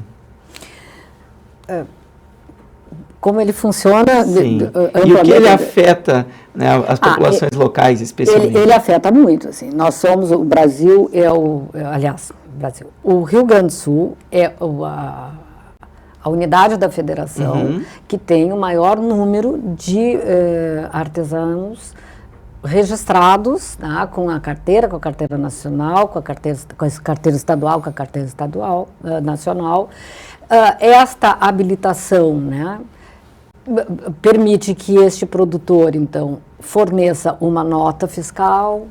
Como ele funciona? E o que ele afeta, né, as populações locais, especialmente? Ele afeta muito, assim. Nós somos, o Brasil o Rio Grande do Sul é a unidade da federação que tem o maior número de artesãos registrados, tá, com a carteira nacional, com a carteira estadual, com a carteira estadual nacional. Esta habilitação, né, permite que este produtor, então, forneça uma nota fiscal,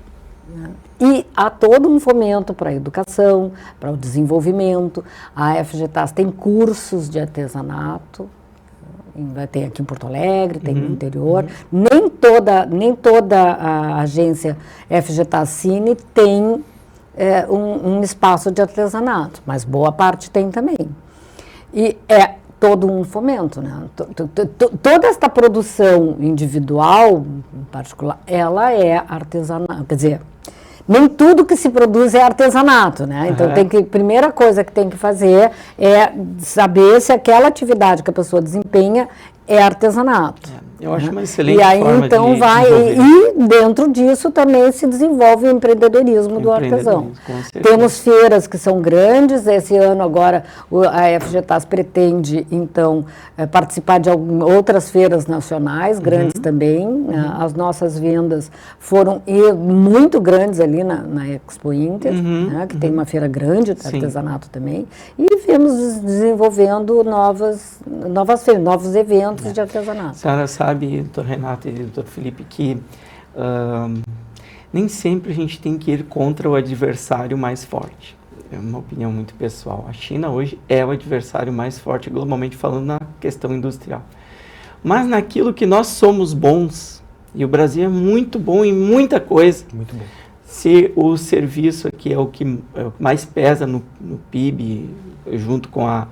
né, e há todo um fomento para a educação, para o desenvolvimento. A FGTAS tem cursos de artesanato, tem aqui em Porto Alegre, tem no interior. Nem toda a agência FGTAS Cine tem um espaço de artesanato, mas boa parte tem também. E é todo um fomento, né? Toda esta produção individual, em particular, ela é artesanato, quer dizer, nem tudo que se produz é artesanato, né? Então, a primeira coisa que tem que fazer é saber se aquela atividade que a pessoa desempenha é artesanato. Eu acho uma excelente forma. E aí, então, e dentro disso também se desenvolve o empreendedorismo do artesão. Temos feiras que são grandes. Esse ano, agora, a FGTAS pretende, então, participar de outras feiras nacionais, grandes também. As nossas vendas foram muito grandes ali na Expo Inter, né, que tem uma feira grande de artesanato também. E vemos desenvolvendo novas feiras, novos eventos de artesanato. A senhora sabe, doutor Renato e doutor Felipe, que nem sempre a gente tem que ir contra o adversário mais forte. É uma opinião muito pessoal. A China hoje é o adversário mais forte, globalmente falando, na questão industrial. Mas naquilo que nós somos bons, e o Brasil é muito bom em muita coisa. Muito bom. Se o serviço aqui é o que mais pesa no PIB, junto com a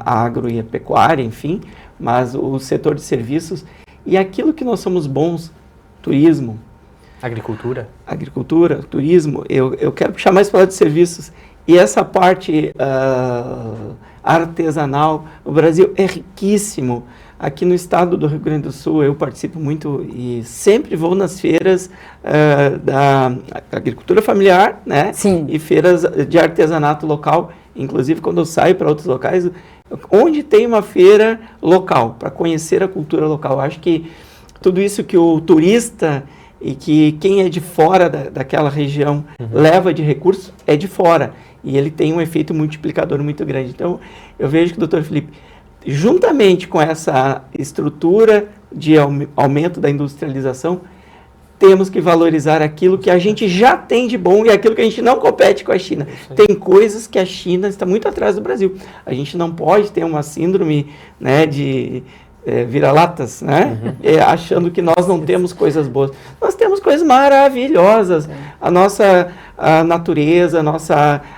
agro e a pecuária, enfim, mas o setor de serviços e aquilo que nós somos bons, turismo. Agricultura, turismo, eu quero puxar mais para o lado de serviços. E essa parte artesanal, o Brasil é riquíssimo. Aqui no estado do Rio Grande do Sul, eu participo muito e sempre vou nas feiras da agricultura familiar, né? Sim. E feiras de artesanato local. Inclusive, quando eu saio para outros locais, onde tem uma feira local, para conhecer a cultura local. Acho que tudo isso que o turista e que quem é de fora daquela região leva de recurso é de fora. E ele tem um efeito multiplicador muito grande. Então, eu vejo que o doutor Felipe, juntamente com essa estrutura de aumento da industrialização, temos que valorizar aquilo que a gente já tem de bom e aquilo que a gente não compete com a China. Tem coisas que a China está muito atrás do Brasil. A gente não pode ter uma síndrome, né, de vira-latas, né? Achando que nós não temos coisas boas. Nós temos coisas maravilhosas. A nossa natureza,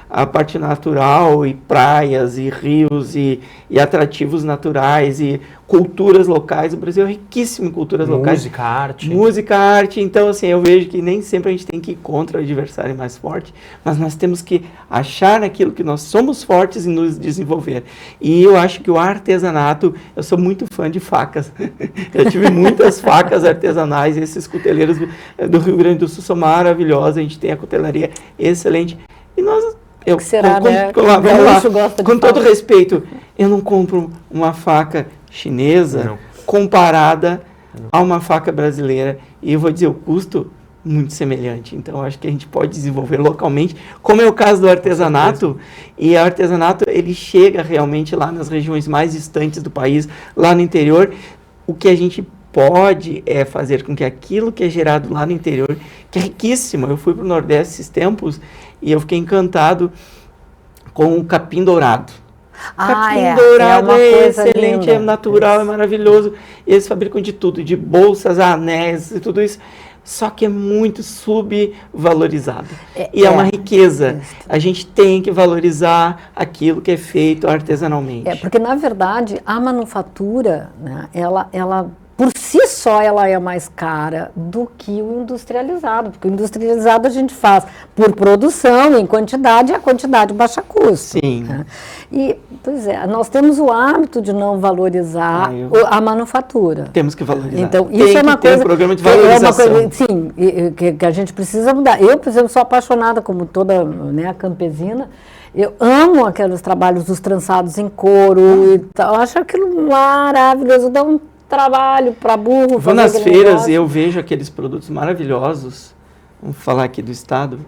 a parte natural, e praias, e rios, e atrativos naturais, e culturas locais. O Brasil é riquíssimo em culturas locais. Música, arte. Música, arte. Então, assim, eu vejo que nem sempre a gente tem que ir contra o adversário mais forte, mas nós temos que achar naquilo que nós somos fortes e nos desenvolver. E eu acho que o artesanato, eu sou muito fã de facas. Eu tive muitas facas artesanais, esses cuteleiros do Rio Grande do Sul são maravilhosos, a gente tem a cutelaria excelente. E nós... Com todo respeito, eu não compro uma faca chinesa comparada a uma faca brasileira. E eu vou dizer, o custo muito semelhante. Então, acho que a gente pode desenvolver localmente, como é o caso do artesanato. E o artesanato, ele chega realmente lá nas regiões mais distantes do país, lá no interior. O que a gente pode fazer com que aquilo que é gerado lá no interior, que é riquíssimo. Eu fui para o Nordeste esses tempos e eu fiquei encantado com o capim dourado. Capim dourado é excelente, linda. É natural, é maravilhoso. Eles fabricam de tudo, de bolsas, anéis e tudo isso. Só que é muito subvalorizado. E é uma riqueza. A gente tem que valorizar aquilo que é feito artesanalmente. Porque, na verdade, a manufatura, né, ela por si só, ela é mais cara do que o industrializado, porque o industrializado a gente faz por produção, em quantidade, e a quantidade baixa custo. Sim. Né? E, pois é, nós temos o hábito de não valorizar a manufatura. Temos que valorizar. Então, isso é uma coisa... Tem um programa de valorização. Sim, que a gente precisa mudar. Eu, por exemplo, sou apaixonada, como toda, né, campesina. Eu amo aqueles trabalhos dos trançados em couro e tal. Eu acho aquilo maravilhoso. Dá um trabalho para burro. Vou nas feiras e eu vejo aqueles produtos maravilhosos, vamos falar aqui do estado,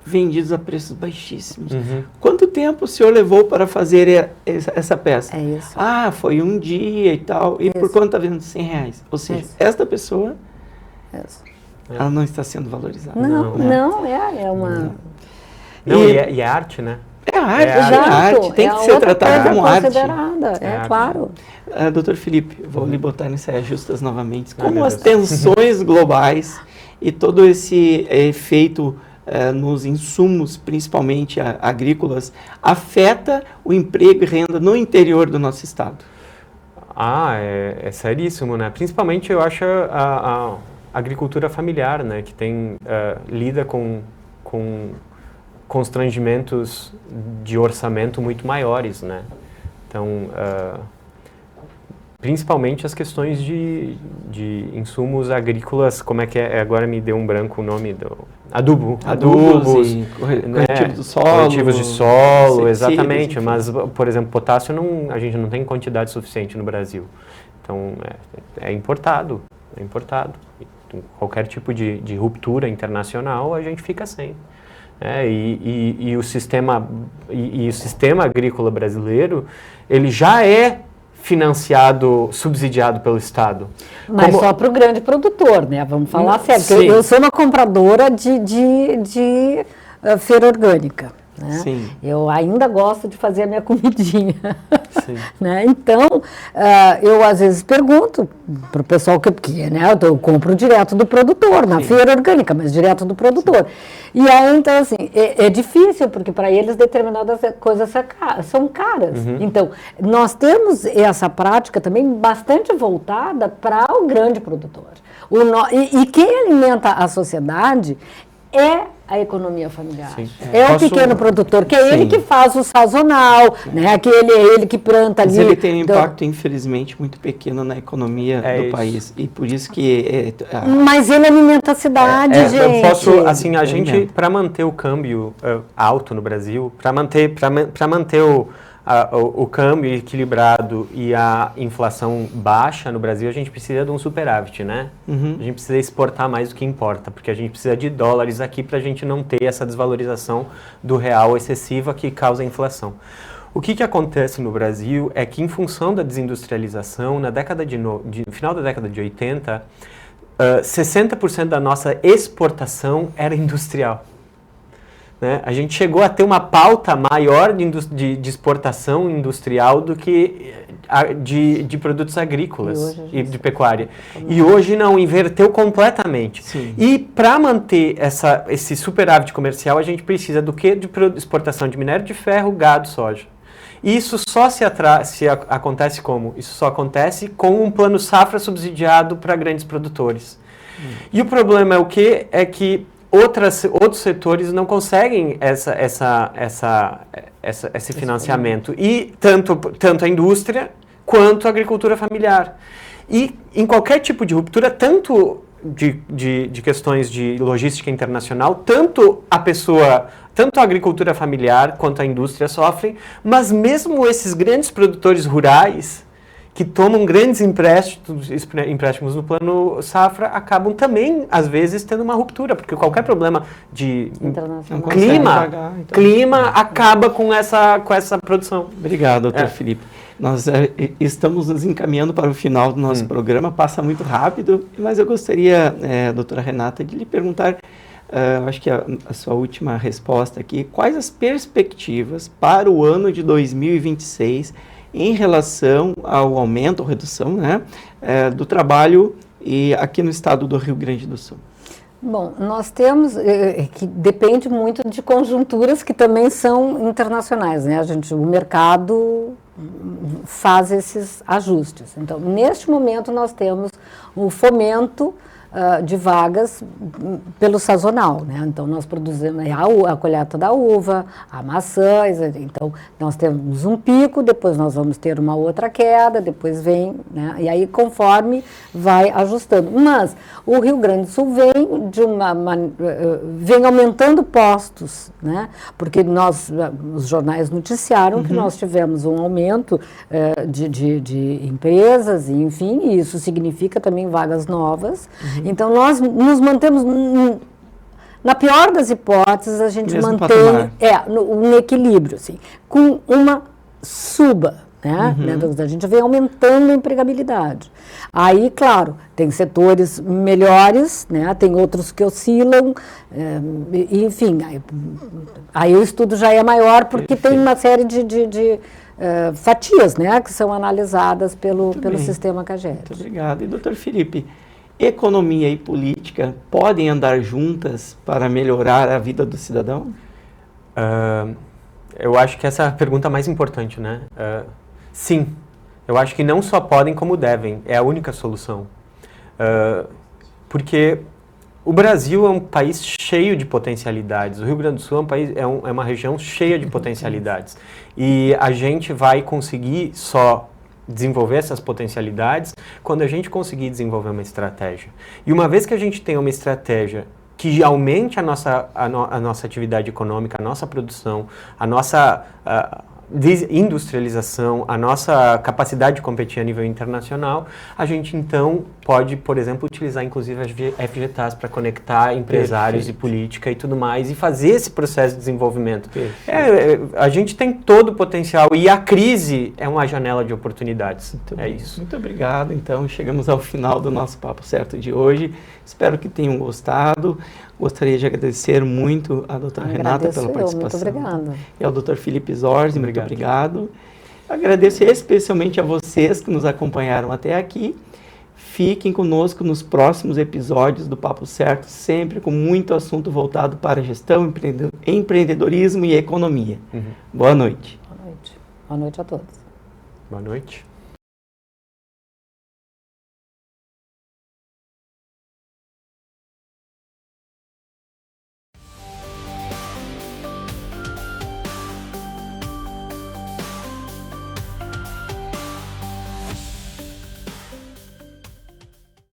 vendidos a preços baixíssimos. Quanto tempo o senhor levou para fazer essa peça? É isso. Foi um dia e tal. E por quanto está vendendo R$100? Ou seja, esta pessoa, ela não está sendo valorizada. Não, é uma... E é arte, né? É arte, tem que ser tratada como arte. Claro. Doutor Felipe, vou lhe botar nessas justas novamente. Como as tensões globais e todo esse efeito nos insumos, principalmente agrícolas, afeta o emprego e renda no interior do nosso estado? É seríssimo, né? Principalmente, eu acho, a agricultura familiar, né? Que lida com constrangimentos de orçamento muito maiores, né? Então, principalmente as questões de insumos agrícolas, como é que é? Agora me deu um branco o nome do... Adubos e corretivos do solo. Corretivos de solo, exatamente. Enfim. Mas, por exemplo, potássio a gente não tem quantidade suficiente no Brasil. Então, é importado. Então, qualquer tipo de ruptura internacional, a gente fica sem. E o sistema agrícola brasileiro, ele já é financiado, subsidiado pelo Estado. Mas só para o grande produtor, né? Vamos falar sério. Eu sou uma compradora de feira orgânica. Né? Sim. Eu ainda gosto de fazer a minha comidinha. Sim. Né? Então, eu às vezes pergunto para o pessoal porque né, eu compro direto do produtor, na feira orgânica, mas direto do produtor. Sim. E aí, então, assim, é difícil, porque para eles determinadas coisas são caras. Então, nós temos essa prática também bastante voltada para o grande produtor. E quem alimenta a sociedade é a economia familiar. Sim. O pequeno produtor, que é ele que faz o sazonal, né? Ele que planta ali. Mas ele tem um impacto, infelizmente, muito pequeno na economia do país. E por isso que... Mas ele alimenta a cidade, gente. Eu posso, assim, a gente, para manter o câmbio alto no Brasil, para manter o câmbio equilibrado e a inflação baixa no Brasil, a gente precisa de um superávit, né? A gente precisa exportar mais do que importa, porque a gente precisa de dólares aqui para a gente não ter essa desvalorização do real excessiva que causa a inflação. O que acontece no Brasil é que, em função da desindustrialização, no final da década de 80, 60% da nossa exportação era industrial. Né? A gente chegou a ter uma pauta maior de exportação industrial do que de produtos agrícolas e de pecuária. E hoje não, inverteu completamente. Sim. E para manter esse superávit comercial, a gente precisa do quê? De exportação de minério de ferro, gado, soja. E isso só acontece como? Isso só acontece com um plano safra subsidiado para grandes produtores. E o problema é o quê? É que outros setores não conseguem esse financiamento. E tanto a indústria quanto a agricultura familiar. E em qualquer tipo de ruptura, tanto de questões de logística internacional, tanto a agricultura familiar quanto a indústria sofrem, mas mesmo esses grandes produtores rurais que tomam grandes empréstimos no plano safra, acabam também, às vezes, tendo uma ruptura, porque qualquer problema de clima acaba com essa produção. Obrigado, doutor Felipe. Nós estamos nos encaminhando para o final do nosso programa, passa muito rápido, mas eu gostaria, doutora Renata, de lhe perguntar, acho que a sua última resposta aqui, quais as perspectivas para o ano de 2026 em relação ao aumento ou redução, né, do trabalho aqui no estado do Rio Grande do Sul? Bom, nós temos, que depende muito de conjunturas que também são internacionais, né? O mercado faz esses ajustes. Então, neste momento, nós temos o fomento de vagas pelo sazonal, né? Então, nós produzimos a colheita da uva, a maçãs, então, nós temos um pico, depois nós vamos ter uma outra queda, depois vem, né? E aí, conforme vai ajustando. Mas o Rio Grande do Sul vem vem aumentando postos, né? Porque os jornais noticiaram que nós tivemos um aumento de empresas, enfim, e isso significa também vagas novas. Então, nós nos mantemos, na pior das hipóteses, a gente mantém um equilíbrio, assim, com uma suba, né? A gente vem aumentando a empregabilidade. Aí, claro, tem setores melhores, né? Tem outros que oscilam, enfim, aí o estudo já é maior porque tem uma série de fatias, né? Que são analisadas pelo sistema CAGED. Muito obrigado. E, doutor Felipe, economia e política podem andar juntas para melhorar a vida do cidadão? Eu acho que essa é a pergunta mais importante, né? Sim, eu acho que não só podem, como devem. É a única solução. Porque o Brasil é um país cheio de potencialidades. O Rio Grande do Sul é uma região cheia de potencialidades. E a gente vai conseguir só desenvolver essas potencialidades quando a gente conseguir desenvolver uma estratégia. E uma vez que a gente tem uma estratégia que aumente a nossa atividade econômica, a nossa produção, a nossa industrialização, a nossa capacidade de competir a nível internacional, a gente então pode, por exemplo, utilizar inclusive as FGTAs para conectar empresários e política e tudo mais e fazer esse processo de desenvolvimento. A gente tem todo o potencial e a crise é uma janela de oportunidades. Isso. Muito obrigado. Então, chegamos ao final do nosso Papo Certo de hoje. Espero que tenham gostado. Gostaria de agradecer muito a doutora Renata pela participação. Muito obrigada. E ao doutor Felipe Zorzi, muito obrigado. Agradeço especialmente a vocês que nos acompanharam até aqui. Fiquem conosco nos próximos episódios do Papo Certo, sempre com muito assunto voltado para gestão, empreendedorismo e economia. Boa noite. Boa noite. Boa noite a todos. Boa noite.